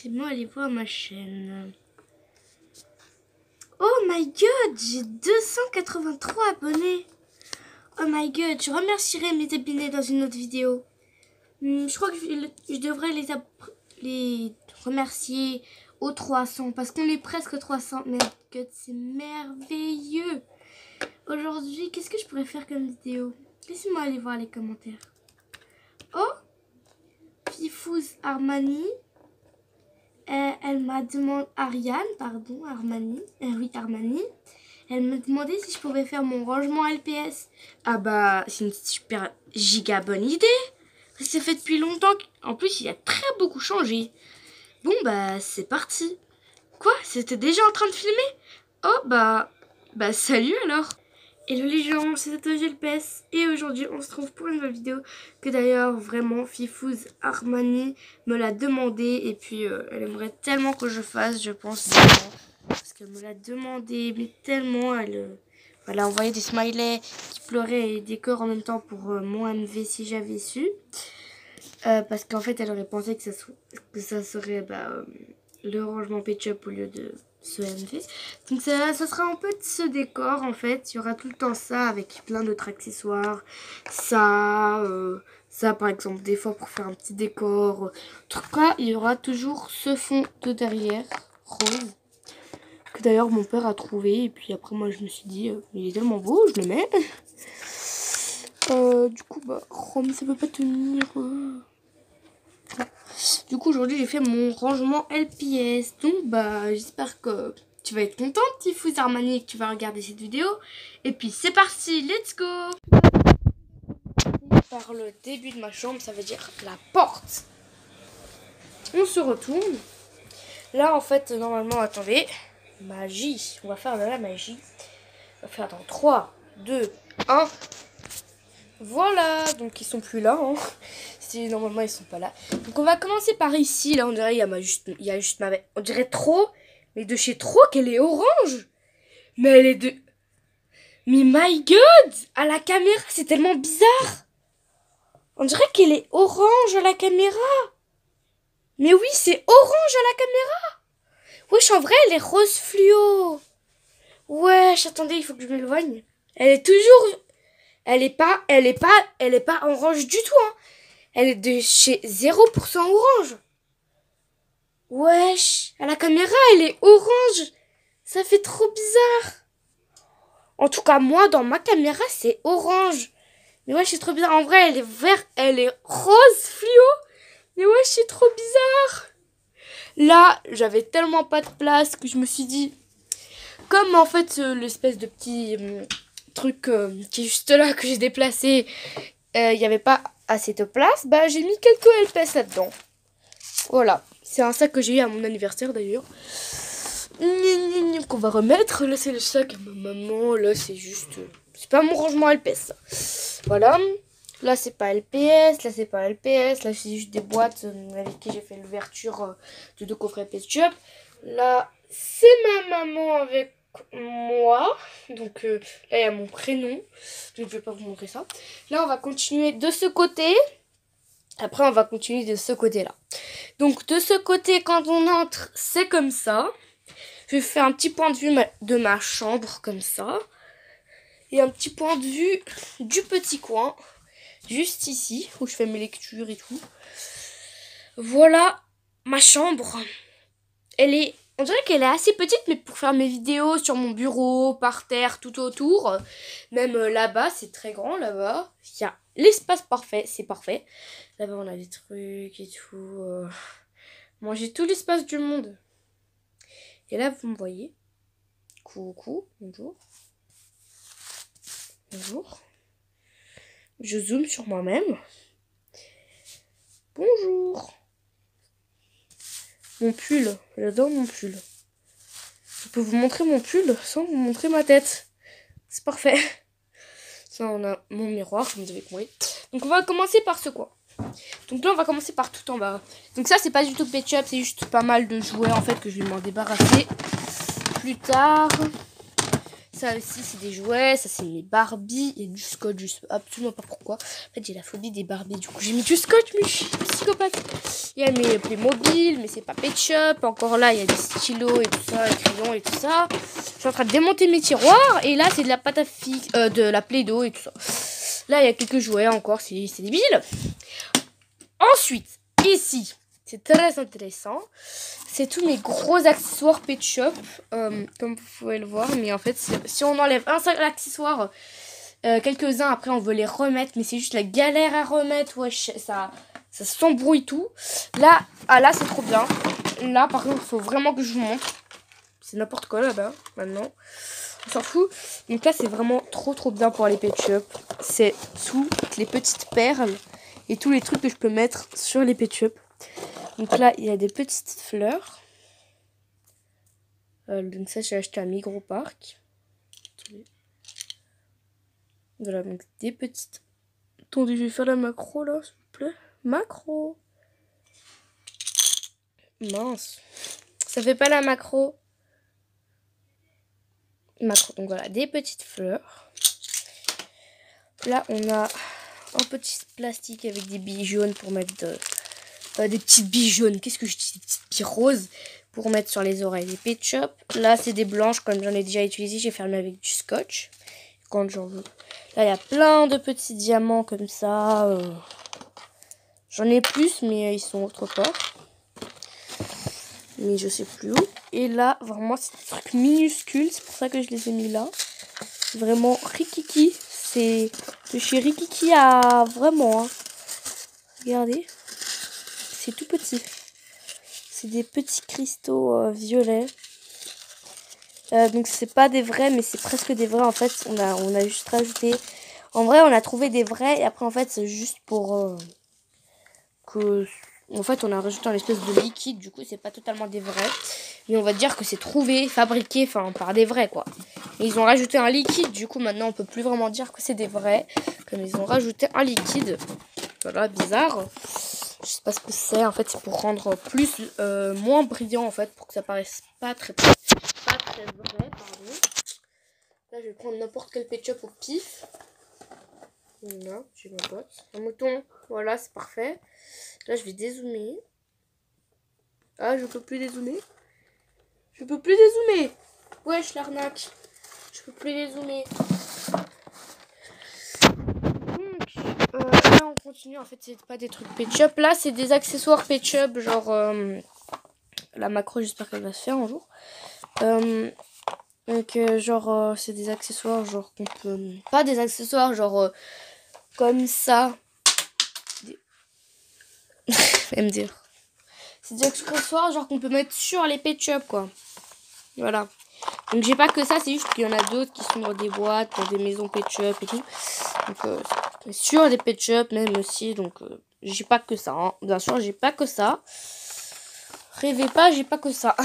laissez-moi aller voir ma chaîne. Oh my god, j'ai 283 abonnés. Oh my god, je remercierai mes abonnés dans une autre vidéo. Je crois que je devrais les remercier aux 300 parce qu'on est presque 300. My god, c'est merveilleux. Aujourd'hui, qu'est-ce que je pourrais faire comme vidéo? Laissez-moi aller voir les commentaires. Oh, Fifouz Armani. Elle m'a demandé, Ariane, pardon, Armani. Oui, Armani. Elle m'a demandé si je pouvais faire mon rangement LPS. Ah bah, c'est une super giga bonne idée. Ça fait depuis longtemps. En plus, il a très beaucoup changé. Bon, bah, c'est parti. Quoi? C'était déjà en train de filmer? Oh, bah, salut alors. Hello les gens, c'est Tatoji LPS et aujourd'hui on se trouve pour une nouvelle vidéo que d'ailleurs vraiment Fifouz Armani me l'a demandé et puis elle aimerait tellement que je fasse, je pense vraiment, parce qu'elle me l'a demandé mais tellement, elle a envoyé des smileys qui pleuraient et des cœurs en même temps pour mon MV si j'avais su, parce qu'en fait elle aurait pensé que ça serait le rangement Ketchup au lieu de ce MV. Donc ça sera un peu de ce décor en fait. Il y aura tout le temps ça avec plein d'autres accessoires. Ça par exemple des fois pour faire un petit décor. En tout cas, il y aura toujours ce fond de derrière rose. Que d'ailleurs mon père a trouvé. Et puis après moi je me suis dit il est tellement beau, je le mets. Du coup Rome ça peut pas tenir. Du coup aujourd'hui j'ai fait mon rangement LPS. Donc j'espère que tu vas être contente Fifouz Armani et que tu vas regarder cette vidéo. Et puis c'est parti, let's go. Par le début de ma chambre, ça veut dire la porte. On se retourne. Là en fait normalement, attendez, magie, on va faire de la magie. On va faire dans 3, 2, 1. Voilà, donc ils sont plus là hein. Normalement ils sont pas là. Donc on va commencer par ici. Là on dirait il y a juste ma bête. On dirait trop, mais de chez trop qu'elle est orange. Mais elle est de... Mais my god, à la caméra c'est tellement bizarre. On dirait qu'elle est orange à la caméra. Mais oui, c'est orange à la caméra. Wesh, en vrai elle est rose fluo. Wesh, attendez, il faut que je m'éloigne. Elle est toujours... Elle est pas orange du tout hein. Elle est de chez 0% orange. Wesh, à la caméra, elle est orange. Ça fait trop bizarre. En tout cas, moi, dans ma caméra, c'est orange. Mais wesh, c'est trop bizarre. En vrai, elle est verte, elle est rose fluo. Mais wesh, c'est trop bizarre. Là, j'avais tellement pas de place que je me suis dit... Comme en fait, l'espèce de petit truc qui est juste là, que j'ai déplacé, il n'y avait pas assez de place, j'ai mis quelques LPS là-dedans. Voilà, c'est un sac que j'ai eu à mon anniversaire d'ailleurs. Qu'on va remettre. Là c'est le sac à ma maman, là c'est juste... C'est pas mon rangement LPS. Voilà, là c'est pas LPS, là c'est pas LPS, là c'est juste des boîtes avec qui j'ai fait l'ouverture de 2 coffrets Ketchup. Là c'est ma maman avec moi, donc là il y a mon prénom, donc je vais pas vous montrer ça. Là on va continuer de ce côté, après on va continuer de ce côté là. Donc de ce côté quand on entre c'est comme ça. Je vais faire un petit point de vue de ma chambre comme ça, et un petit point de vue du petit coin juste ici où je fais mes lectures et tout. Voilà ma chambre. On dirait qu'elle est assez petite, mais pour faire mes vidéos sur mon bureau, par terre, tout autour, même là-bas, c'est très grand, là-bas. Il y a l'espace parfait, c'est parfait. Là-bas, on a des trucs et tout. Moi, j'ai tout l'espace du monde. Et là, vous me voyez. Coucou, bonjour. Bonjour. Je zoome sur moi-même. Bonjour. Mon pull, j'adore mon pull. Je peux vous montrer mon pull sans vous montrer ma tête. C'est parfait. Ça, on a mon miroir, comme vous avez compris. Donc, on va commencer par ce coin. Donc là, on va commencer par tout en bas. Donc ça, c'est pas du tout Ketchup, c'est juste pas mal de jouets, en fait, que je vais m'en débarrasser plus tard. Ça aussi, c'est des jouets. Ça, c'est mes Barbie. Il y a du scotch, je sais absolument pas pourquoi. En fait, j'ai la phobie des Barbie. Du coup, j'ai mis du scotch, mais je suis psychopathe. Il y a mes Playmobil, mais c'est pas Pet Shop. Encore là, il y a des stylos et tout ça, des crayons et tout ça. Je suis en train de démonter mes tiroirs. Et là, c'est de la pâte à fixe, de la Play-Doh et tout ça. Là, il y a quelques jouets encore. C'est débile. Ensuite, ici, c'est très intéressant. C'est tous mes gros accessoires Pet Shop, comme vous pouvez le voir. Mais en fait, si on enlève un seul accessoire, quelques-uns après on veut les remettre. Mais c'est juste la galère à remettre. Wesh, ça s'embrouille tout. Là, là c'est trop bien. Là, par contre, il faut vraiment que je vous montre. C'est n'importe quoi là-bas, maintenant. On s'en fout. Donc là, c'est vraiment trop bien pour les Pet Shop. C'est toutes les petites perles et tous les trucs que je peux mettre sur les Pet Shop. Donc là, il y a des petites fleurs. Donc ça, j'ai acheté à Migros Park. Voilà, donc des petites... Attendez, je vais faire la macro, là, s'il vous plaît. Macro. Mince. Ça fait pas la macro. Macro. Donc voilà, des petites fleurs. Là, on a un petit plastique avec des billes jaunes pour mettre des petites billes jaunes. Qu'est-ce que je dis? Des petites billes roses pour mettre sur les oreilles. Les Pet Shop. Là, c'est des blanches. Comme j'en ai déjà utilisé, j'ai fermé avec du scotch. Quand j'en veux. Là, il y a plein de petits diamants comme ça. J'en ai plus, mais ils sont autre part. Mais je sais plus où. Et là, vraiment, c'est des trucs minuscules. C'est pour ça que je les ai mis là. Vraiment Rikiki. C'est de chez Rikiki à vraiment. Hein. Regardez. C'est tout petit. C'est des petits cristaux violets. Donc c'est pas des vrais, mais c'est presque des vrais. En fait, on a juste rajouté. En vrai, on a trouvé des vrais. Et après, en fait, c'est juste pour que... En fait, on a rajouté un espèce de liquide. Du coup, c'est pas totalement des vrais. Mais on va dire que c'est trouvé, fabriqué, enfin, par des vrais, quoi. Et ils ont rajouté un liquide. Du coup, maintenant, on peut plus vraiment dire que c'est des vrais. Comme ils ont rajouté un liquide. Voilà, bizarre. Je sais pas ce que c'est. En fait, c'est pour rendre moins brillant, en fait. Pour que ça paraisse pas très vrai, pardon. Là, je vais prendre n'importe quel Pet Shop au pif. Là, j'ai ma boîte. Un mouton. Voilà, c'est parfait. Là, je vais dézoomer. Ah, je peux plus dézoomer. Je peux plus dézoomer. Wesh, l'arnaque. Je peux plus dézoomer. Donc, là, on continue. En fait, c'est pas des trucs Pet Shop. Là, c'est des accessoires Pet Shop. Genre, la macro, j'espère qu'elle va se faire un jour. Donc, genre, c'est des accessoires, genre, qu'on peut... Pas des accessoires, genre, comme ça. Elle me dire. C'est des accessoires, genre, qu'on peut mettre sur les Pet Shop, quoi. Voilà. Donc, j'ai pas que ça, c'est juste qu'il y en a d'autres qui sont dans des boîtes, dans des maisons Pet Shop et tout. Donc, sur des Pet Shop, même aussi. Donc, j'ai pas que ça, hein. Bien sûr, j'ai pas que ça. Rêvez pas, j'ai pas que ça.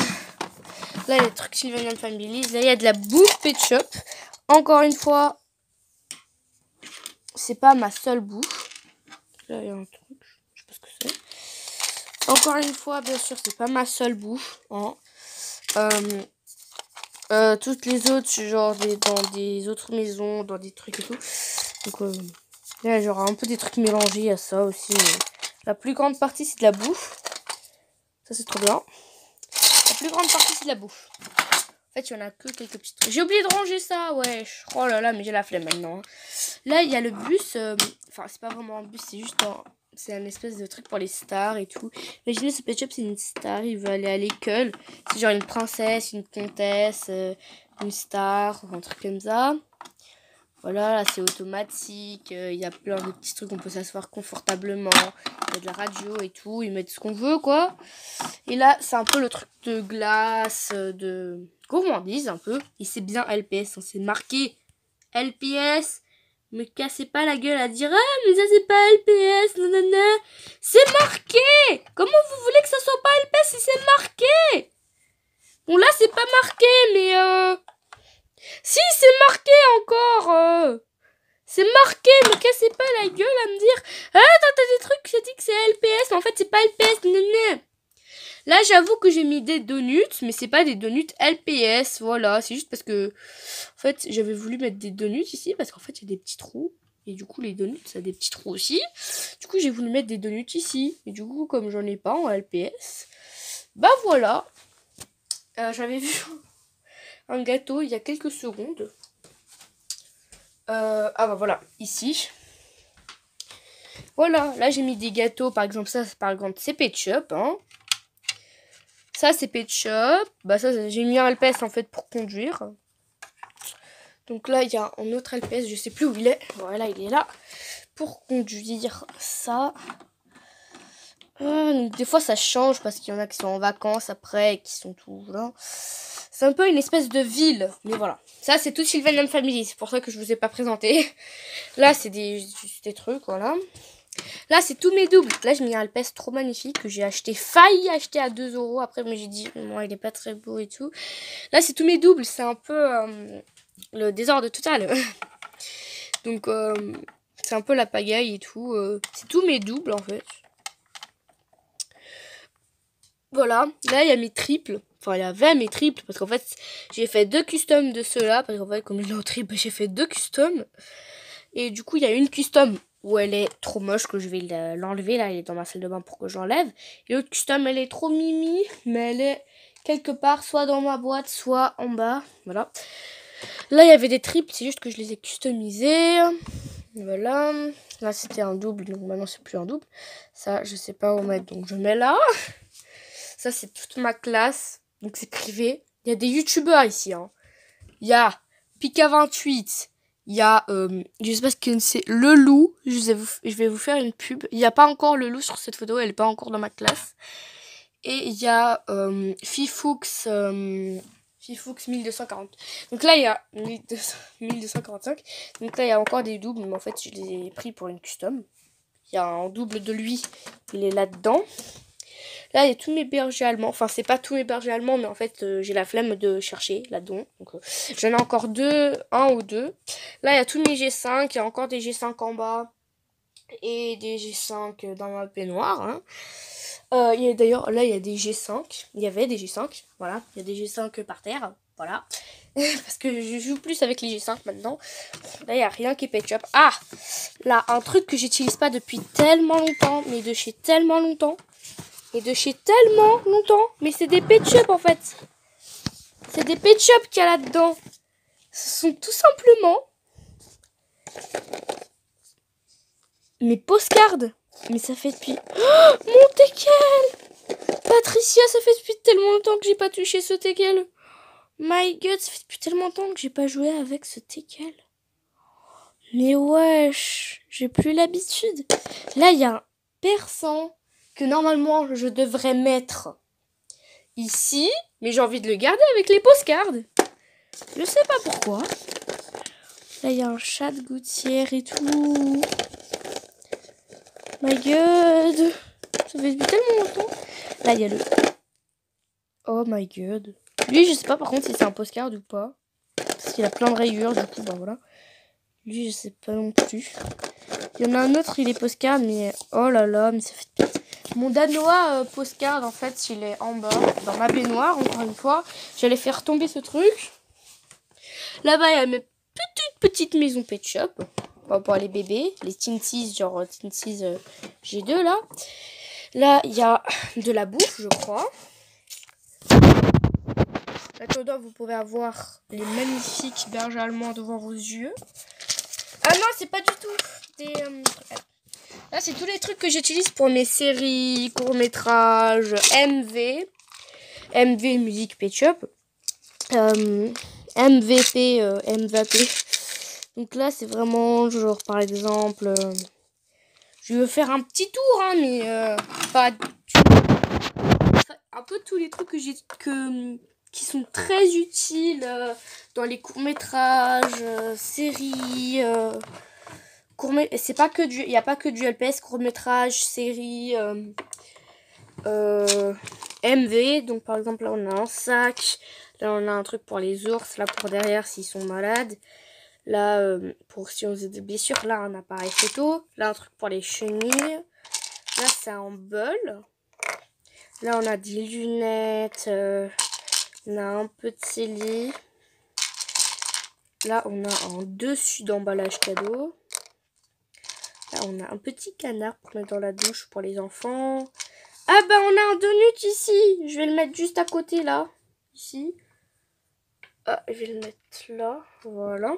Là, il y a des trucs Sylvanian Family. Là, il y a de la bouffe Pet Shop. Encore une fois, c'est pas ma seule bouffe. Là, il y a un truc. Je sais pas ce que c'est. Encore une fois, bien sûr, c'est pas ma seule bouffe. Hein. Toutes les autres, genre dans des autres maisons, dans des trucs et tout. Donc, là, genre un peu des trucs mélangés à ça aussi. Mais la plus grande partie, c'est de la bouffe. Ça, c'est trop bien. La plus grande partie, c'est de la bouffe. En fait, il y en a que quelques petits trucs. J'ai oublié de ranger ça, wesh. Oh là là, mais j'ai la flemme maintenant. Hein. Là, il y a le bus. Enfin, c'est pas vraiment un bus, c'est juste c'est un espèce de truc pour les stars et tout. Imaginez, ce Pet Shop, c'est une star. Il veut aller à l'école. C'est genre une princesse, une comtesse, une star, un truc comme ça. Voilà, là, c'est automatique. Il y a plein de petits trucs. On peut s'asseoir confortablement. Il y a de la radio et tout. Ils mettent ce qu'on veut, quoi. Et là, c'est un peu le truc de glace, de gourmandise, un peu. Et c'est bien LPS. Hein, c'est marqué LPS. Me cassez pas la gueule à dire ah, mais ça, c'est pas LPS. Nanana. C'est marqué. Comment vous voulez que ça soit pas LPS si c'est marqué? Bon, là, c'est pas marqué, mais si, c'est marqué encore. C'est marqué, me cassez pas la gueule à me dire ah, t'as des trucs, j'ai dit que c'est LPS, mais en fait, c'est pas LPS. Nanana. Là, j'avoue que j'ai mis des donuts, mais c'est pas des donuts LPS, voilà. C'est juste parce que, en fait, j'avais voulu mettre des donuts ici, parce qu'en fait, il y a des petits trous. Et du coup, les donuts, ça a des petits trous aussi. Du coup, j'ai voulu mettre des donuts ici. Et du coup, comme j'en ai pas en LPS, bah voilà. J'avais vu un gâteau il y a quelques secondes. Ah bah voilà, ici. Voilà, là j'ai mis des gâteaux, par exemple ça, par exemple c'est Pet Shop, hein. Ça c'est Pet Shop, bah ça j'ai mis un LPS en fait pour conduire. Donc là il y a un autre LPS, je sais plus où il est, voilà il est là, pour conduire ça. Donc des fois ça change parce qu'il y en a qui sont en vacances après et qui sont tout là. C'est un peu une espèce de ville, mais voilà. Ça c'est tout Sylvan Family, c'est pour ça que je vous ai pas présenté. Là c'est des trucs, voilà. Là, c'est tous mes doubles. Là, j'ai mis un LPS trop magnifique que j'ai failli acheter à 2 €. Après, mais j'ai dit, moi, il est pas très beau et tout. Là, c'est tous mes doubles. C'est un peu le désordre total. Donc, c'est un peu la pagaille et tout. C'est tous mes doubles, en fait. Voilà. Là, il y a mes triples. Enfin, il y avait mes triples. Parce qu'en fait, j'ai fait 2 customs de ceux-là. Parce qu'en fait, comme il est en triple, j'ai fait 2 customs. Et du coup, il y a une custom où elle est trop moche que je vais l'enlever. Là, elle est dans ma salle de bain pour que j'enlève. Et l'autre custom, elle est trop mimi. Mais elle est quelque part, soit dans ma boîte, soit en bas. Voilà. Là, il y avait des triples. C'est juste que je les ai customisés. Voilà. Là, c'était un double. Donc maintenant, c'est plus un double. Ça, je sais pas où mettre. Donc, je mets là. Ça, c'est toute ma classe. Donc, c'est privé. Il y a des youtubeurs ici. Hein. Il y a Pika28. Il y a, je sais pas ce que c'est, le loup. Je vais vous faire une pub. Il n'y a pas encore le loup sur cette photo. Elle n'est pas encore dans ma classe. Et il y a Fifoux 1240. Donc là, il y a 1245. Donc là, il y a encore des doubles. Mais en fait, je les ai pris pour une custom. Il y a un double de lui. Il est là-dedans. Là, il y a tous mes bergers allemands. Enfin, c'est pas tous mes bergers allemands, mais en fait, j'ai la flemme de chercher là-dedans. Donc, j'en ai encore un ou deux. Là, il y a tous mes G5. Il y a encore des G5 en bas. Et des G5 dans ma baignoire. Hein. D'ailleurs, là, il y a des G5. Il y avait des G5. Voilà. Il y a des G5 par terre. Voilà. Parce que je joue plus avec les G5 maintenant. Là, il n'y a rien qui est Pet Shop. Ah! Là, un truc que j'utilise pas depuis tellement longtemps. Mais de chez tellement longtemps. Et de chez tellement longtemps. Mais c'est des Pet Shop en fait. C'est des Pet Shop qu'il y a là-dedans. Ce sont tout simplement mes postcards. Mais ça fait depuis... Oh, mon teckel! Patricia, ça fait depuis tellement longtemps que j'ai pas touché ce teckel. My God, ça fait depuis tellement longtemps que j'ai pas joué avec ce teckel. Mais wesh, j'ai plus l'habitude. Là, il y a un persan que normalement je devrais mettre ici, mais j'ai envie de le garder avec les postcards. Je sais pas pourquoi. Là, il y a un chat de gouttière et tout. My God. Ça fait depuis tellement longtemps. Là, il y a le... Oh my God. Lui, je sais pas par contre si c'est un postcard ou pas. Parce qu'il a plein de rayures, du coup, bah voilà. Lui, je sais pas non plus. Il y en a un autre, il est postcard, mais... Oh là là, mais ça fait... Mon danois postcard, en fait, il est en bas, dans ma baignoire, encore une fois. J'allais faire tomber ce truc. Là-bas, il y a mes petites maisons Pet Shop. Pour les bébés. Les Tinsies, genre Tinsies G2, là. Là, il y a de la bouffe, je crois. Là, vous pouvez avoir les magnifiques bergers allemands devant vos yeux. Ah non, c'est pas du tout des... Là, c'est tous les trucs que j'utilise pour mes séries, courts-métrages, MV Musique Pet Shop, MVP. Donc là, c'est vraiment, genre, par exemple, je veux faire un petit tour, hein, mais pas un peu tous les trucs qui sont très utiles dans les courts-métrages, séries... c'est pas que il n'y a pas que du LPS, court-métrage, série, MV. Donc par exemple là on a un sac, là on a un truc pour les ours, là pour derrière s'ils sont malades, là pour si on a des blessures, là un appareil photo, là un truc pour les chenilles, là c'est un bol, Là, on a des lunettes. On a un petit lit. Là, on a un dessus d'emballage cadeau. Là, on a un petit canard pour mettre dans la douche pour les enfants. Ah bah, on a un donut ici. Je vais le mettre juste à côté, là. Ici. Ah, je vais le mettre là. Voilà.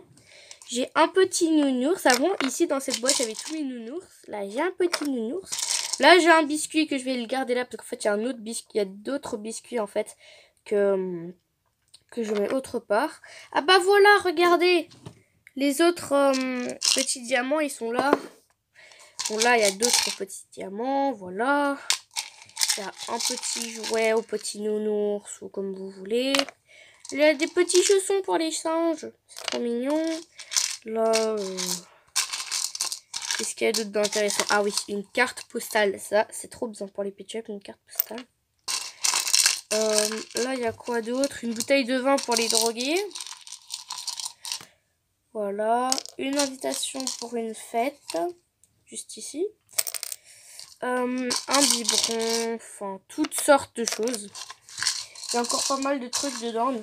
J'ai un petit nounours. Avant, ici, dans cette boîte, il y avait tous mes nounours. Là, j'ai un petit nounours. Là, j'ai un biscuit que je vais le garder là. Parce qu'en fait, il y a un autre biscuit. Il y a d'autres biscuits, en fait, que je mets autre part. Ah bah voilà, regardez. Les autres petits diamants, ils sont là. Bon, là, il y a d'autres petits diamants. Voilà. Il y a un petit jouet au petit nounours ou comme vous voulez. Il y a des petits chaussons pour les singes. C'est trop mignon. Là, qu'est-ce qu'il y a d'autre d'intéressant? Ah oui, une carte postale. Ça, c'est trop bien pour les Pet Shop, une carte postale. Là, il y a quoi d'autre? Une bouteille de vin pour les droguer. Voilà. Une invitation pour une fête. Juste ici. Un biberon. Enfin, toutes sortes de choses. Il y a encore pas mal de trucs dedans. Mais...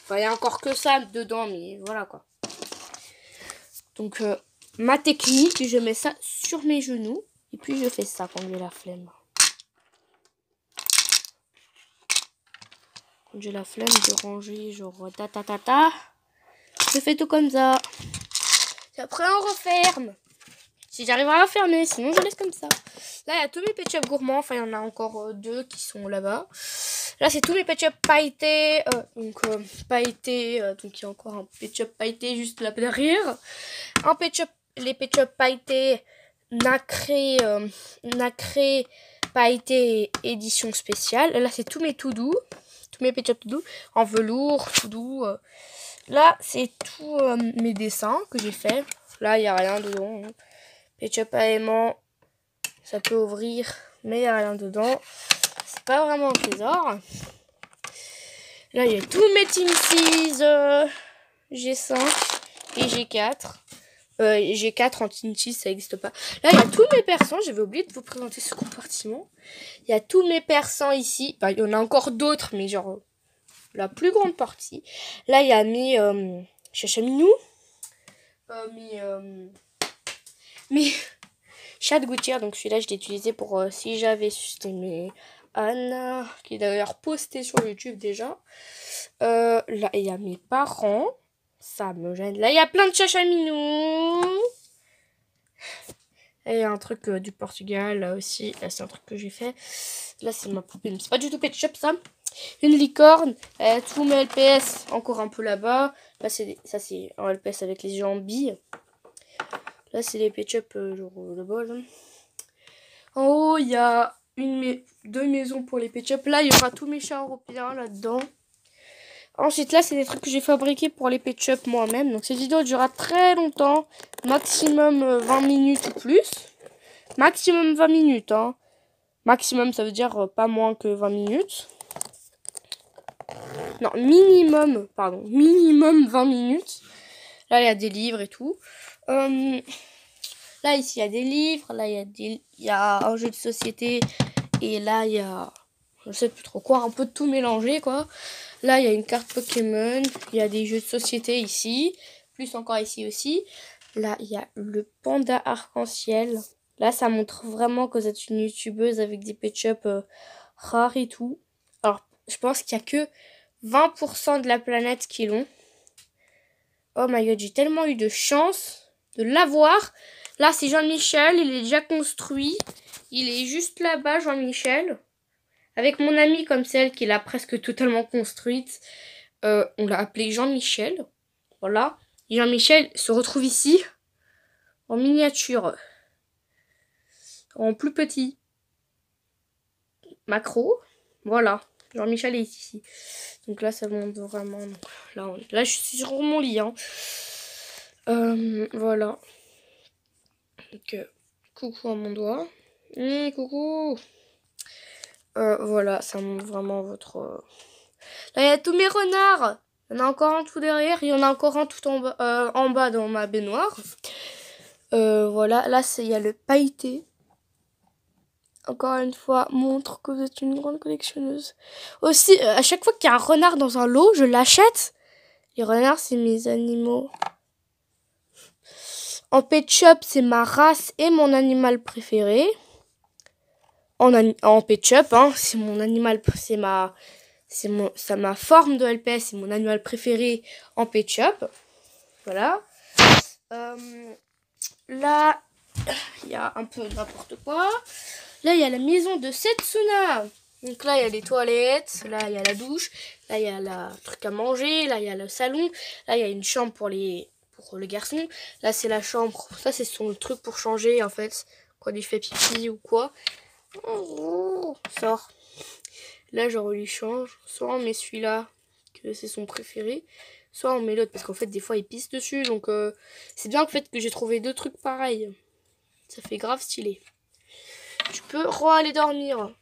Enfin, il y a encore que ça dedans, mais voilà quoi. Donc, ma technique, je mets ça sur mes genoux. Et puis, je fais ça quand j'ai la flemme. Quand j'ai la flemme de ranger, genre ta. Je fais tout comme ça. Et après, on referme. Si j'arrive à refermer, sinon je laisse comme ça. Là, il y a tous mes Pet Shop gourmands. Enfin, il y en a encore deux qui sont là-bas. Là, c'est tous mes Pet Shop pailletés. Pailletés. Donc, il y a encore un Pet Shop pailleté juste là derrière. Un Pet Shop, les Pet Shop pailletés nacré pailleté édition spéciale. Là, c'est tous mes tout doux. Tous mes Pet Shop tout doux. En velours, tout doux. Là, c'est tous mes dessins que j'ai fait. Là, il n'y a rien dedans. Pet Shop à aimant, ça peut ouvrir, mais il n'y a rien dedans. C'est pas vraiment un trésor. Là, il y a tous mes Team 6, G5 et G4. G4 en Team 6, ça n'existe pas. Là, il y a tous mes persans. J'avais oublié de vous présenter ce compartiment. Il y a tous mes persans ici. Enfin, il y en a encore d'autres, mais genre la plus grande partie. Là, il y a mes chachaminou. Mes chats de gouttière. Donc celui-là, je l'ai utilisé pour si j'avais c'était mes Anna, qui est d'ailleurs posté sur YouTube déjà. Là, il y a mes parents. Ça me gêne. Là, il y a plein de chachaminous. Et il y a un truc du Portugal, là aussi. Là, c'est un truc que j'ai fait. Là, c'est ma poupée. C'est pas du tout Pet Shop, ça. Une licorne. Tous mes LPS, encore un peu là-bas. Là, ça, c'est un LPS avec les yeux en billes. Là, c'est les Pet Shop, genre le bol. En haut, il y a deux maisons pour les Pet Shop. Là, il y aura tous mes chats européens là-dedans. Ensuite, là, c'est des trucs que j'ai fabriqués pour les Pet Shop moi-même. Donc, cette vidéo durera très longtemps. Maximum 20 minutes ou plus. Maximum 20 minutes. Hein. Maximum, ça veut dire pas moins que 20 minutes. Non, minimum, pardon. Minimum 20 minutes. Là, il y a des livres et tout. Là, ici, il y a des livres. Là, il y a un jeu de société. Et là, il y a... Je sais plus trop quoi. Un peu de tout mélangé, quoi. Là, il y a une carte Pokémon. Il y a des jeux de société ici. Plus encore ici aussi. Là, il y a le panda arc-en-ciel. Là, ça montre vraiment que vous êtes une youtubeuse avec des Pet Shop rares et tout. Alors, je pense qu'il n'y a que 20% de la planète qui l'ont. Oh my god, j'ai tellement eu de chance de l'avoir. Là, c'est Jean-Michel. Il est déjà construit. Il est juste là-bas, Jean-Michel. Avec mon amie comme celle qui l'a presque totalement construite. On l'a appelé Jean-Michel. Voilà. Et Jean-Michel se retrouve ici. En miniature. En plus petit. Macro. Voilà. Jean-Michel est ici. Donc là, ça monte vraiment. Là, je suis sur mon lit. Hein. Voilà. Donc, coucou à mon doigt. Coucou. Voilà, ça montre vraiment votre... Là, il y a tous mes renards. Il y en a encore un tout derrière. Il y en a encore un tout en bas dans ma baignoire. Voilà, là, il y a le pailleté. encore une fois, montre que vous êtes une grande collectionneuse. Aussi, à chaque fois qu'il y a un renard dans un lot, je l'achète. Les renards, c'est mes animaux. En Pet Shop, c'est ma race et mon animal préféré. En Pet Shop, hein, c'est mon animal, c'est ma forme de LPS, c'est mon animal préféré en Pet Shop. Voilà. Là, il y a un peu n'importe quoi. Là, il y a la maison de Setsuna. Donc là, il y a les toilettes. Là, il y a la douche. Là, il y a le truc à manger. Là, il y a le salon. Là, il y a une chambre pour le garçon. Là, c'est la chambre. Ça, c'est son truc pour changer, en fait. Quand il fait pipi ou quoi. Oh, sort. Là, genre, on lui change. Soit on met celui-là, que c'est son préféré. Soit on met l'autre, parce qu'en fait, des fois, il pisse dessus. Donc, c'est bien en fait que j'ai trouvé 2 trucs pareils. Ça fait grave stylé. Tu peux aller dormir.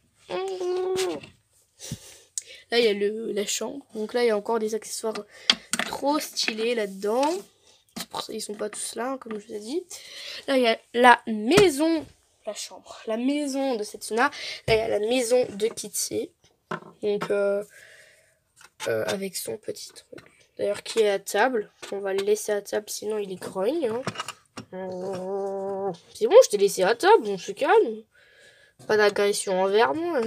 Là, il y a la chambre. Donc là, il y a encore des accessoires trop stylés là-dedans. Ils sont pas tous là, hein, comme je vous ai dit. Là, il y a la maison. La chambre. La maison de Setsuna. Là, il y a la maison de Kitty. Donc, avec son petit truc. D'ailleurs, qui est à table. On va le laisser à table, sinon il est grogne. Hein. C'est bon, je t'ai laissé à table, on se calme. Pas d'agression envers moi.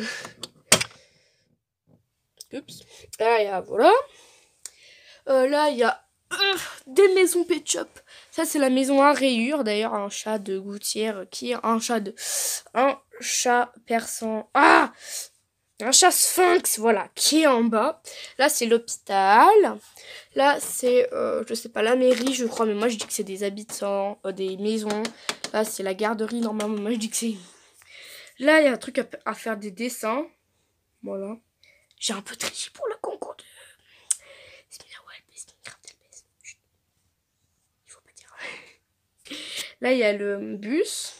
Oups. Là, il y a, voilà. Là, il y a des maisons Pet Shop. Ça, c'est la maison à rayures. D'ailleurs, un chat de gouttière qui est un chat persan. Ah! Un chat sphinx, voilà, qui est en bas. Là, c'est l'hôpital. Là, c'est, je sais pas, la mairie, je crois. Mais moi, je dis que c'est des habitants, des maisons. Là, c'est la garderie, normalement. Moi, je dis que c'est... Là, il y a un truc à faire des dessins. Voilà. J'ai un peu triché pour le concours de... Il faut pas dire. Là, il y a le bus.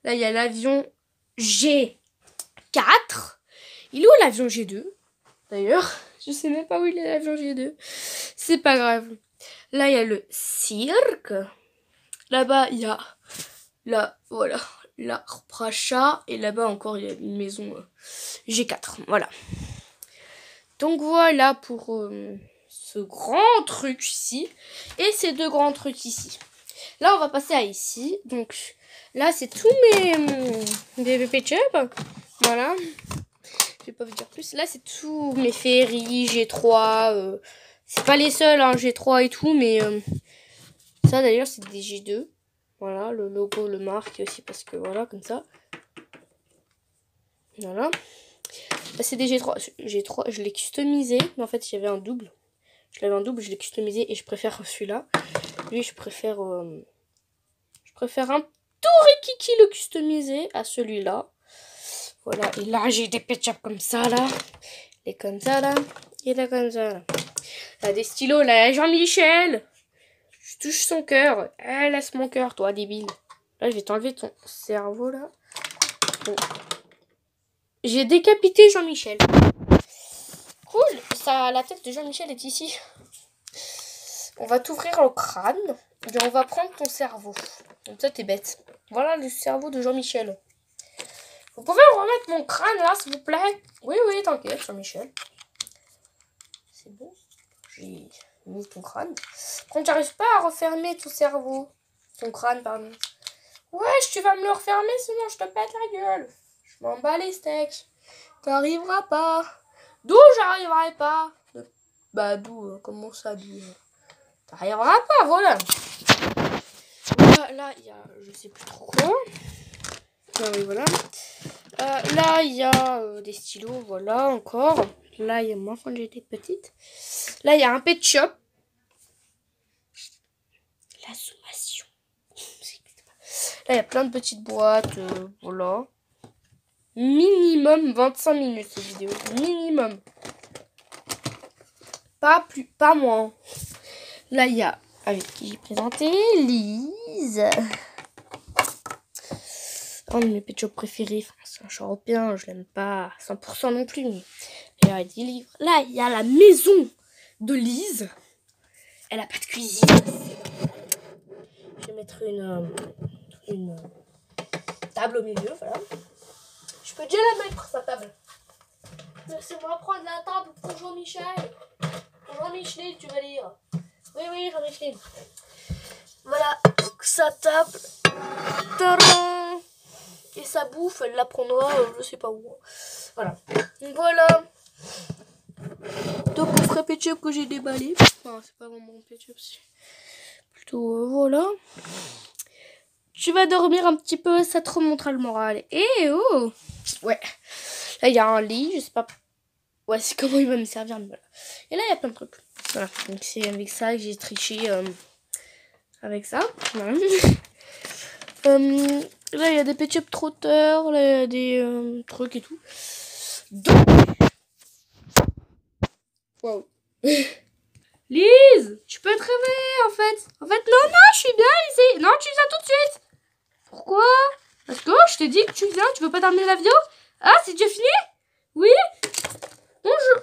Là, il y a l'avion G4. Il est où l'avion G2 d'ailleurs? Je sais même pas où il est l'avion G2. C'est pas grave. Là, il y a le cirque. Là-bas, il y a voilà, l'arbre à chat. Et là-bas encore, il y a une maison G4. Voilà. Donc voilà pour ce grand truc ici. Et ces 2 grands trucs ici. Là, on va passer à ici. Donc là, c'est tous mes Pet Shop. Voilà. Je vais pas vous dire plus. Là, c'est tous mes Fairy, G3. C'est pas les seuls, hein, G3 et tout, mais ça d'ailleurs, c'est des G2. Voilà, le logo le marque aussi parce que voilà, comme ça. Voilà. Là, c'est des G3. G3, je l'ai customisé, mais en fait, il y avait un double. Je l'avais un double, je l'ai customisé et je préfère celui-là. Lui, je préfère un tout rikiki le customisé à celui-là. Voilà, et là, j'ai des Pet Shop comme ça, là. Et comme ça, là. Et là, comme ça, là. Là, des stylos, là, Jean-Michel. Je touche son cœur. Eh, laisse mon cœur, toi, débile. Là, je vais t'enlever ton cerveau, là. Bon. J'ai décapité Jean-Michel. Cool. Ça, la tête de Jean-Michel est ici. On va t'ouvrir le crâne. Et on va prendre ton cerveau. Comme ça, t'es bête. Voilà le cerveau de Jean-Michel. Vous pouvez remettre mon crâne là, s'il vous plaît? Oui, oui, t'inquiète, Jean-Michel. C'est bon. J'ai mis ton crâne. Quand tu n'arrives pas à refermer ton cerveau. Ton crâne, pardon. Wesh, tu vas me le refermer, sinon je te pète la gueule. Je m'en bats les steaks. T'arriveras pas. D'où j'arriverai pas? Bah, d'où? Comment ça, d'où? T'arriveras pas, voilà. Là, il y a... Je sais plus trop quoi. Ah oui, voilà. Là, il y a des stylos, voilà, encore. Là, il y a moi quand j'étais petite. Là, il y a un Pet Shop. La sommation. Là, il y a plein de petites boîtes, voilà. Minimum 25 minutes, cette vidéo. Minimum. Pas plus, pas moins. Là, il y a, avec qui j'ai présenté, Lise. Un de mes Pet Shop préférés. Enfin, c'est un chat européen, je l'aime pas à 100% non plus. Mais il y a des livres. Là, il y a la maison de Lise. Elle a pas de cuisine. Je vais mettre une table au milieu, voilà. Je Tu peux déjà la mettre, sa table. Laissez-moi prendre la table pour Jean-Michel. Pour Jean-Michel, tu vas lire. Oui, Jean-Michel. Voilà, sa table. Tadam. Et sa bouffe, elle la prendra, je sais pas où. Voilà. Donc voilà. Donc mon frais ketchup que j'ai déballé. Enfin, c'est pas vraiment mon ketchup, c'est plutôt voilà. Tu vas dormir un petit peu, ça te remontera le moral. Et oh, ouais. Là il y a un lit, je sais pas. Ouais, c'est comment il va me servir. Voilà. Et là il y a plein de trucs. Voilà. Donc c'est avec ça que j'ai triché avec ça. Voilà. Là il y a des ketchup trotteurs, là il y a des trucs et tout. Donc wow. Lise, tu peux te réveiller en fait. En fait, non, je suis bien ici. Non, tu viens tout de suite. Pourquoi? Parce que je t'ai dit que tu viens, tu veux pas terminer la vidéo? Ah, c'est déjà fini? Oui? Bonjour.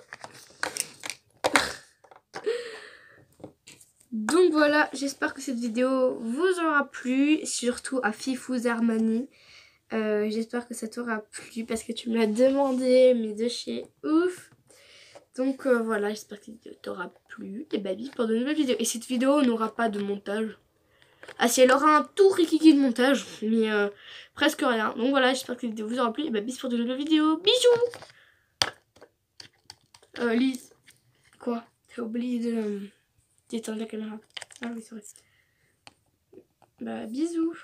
Donc voilà, j'espère que cette vidéo vous aura plu, surtout à Fifous Armani. J'espère que ça t'aura plu parce que tu me l'as demandé, mais de chez ouf. Donc voilà, j'espère que cette vidéo t'aura plu. Et bah, bisous pour de nouvelles vidéos. Et cette vidéo n'aura pas de montage. Ah si, elle aura un tout rikiki de montage, mais presque rien. Donc voilà, j'espère que cette vidéo vous aura plu. Et bah, bisous pour de nouvelles vidéos. Bisous. Lise. Quoi? J'ai oublié d'éteindre la caméra. Ah oui, c'est vrai. Bah, bisous.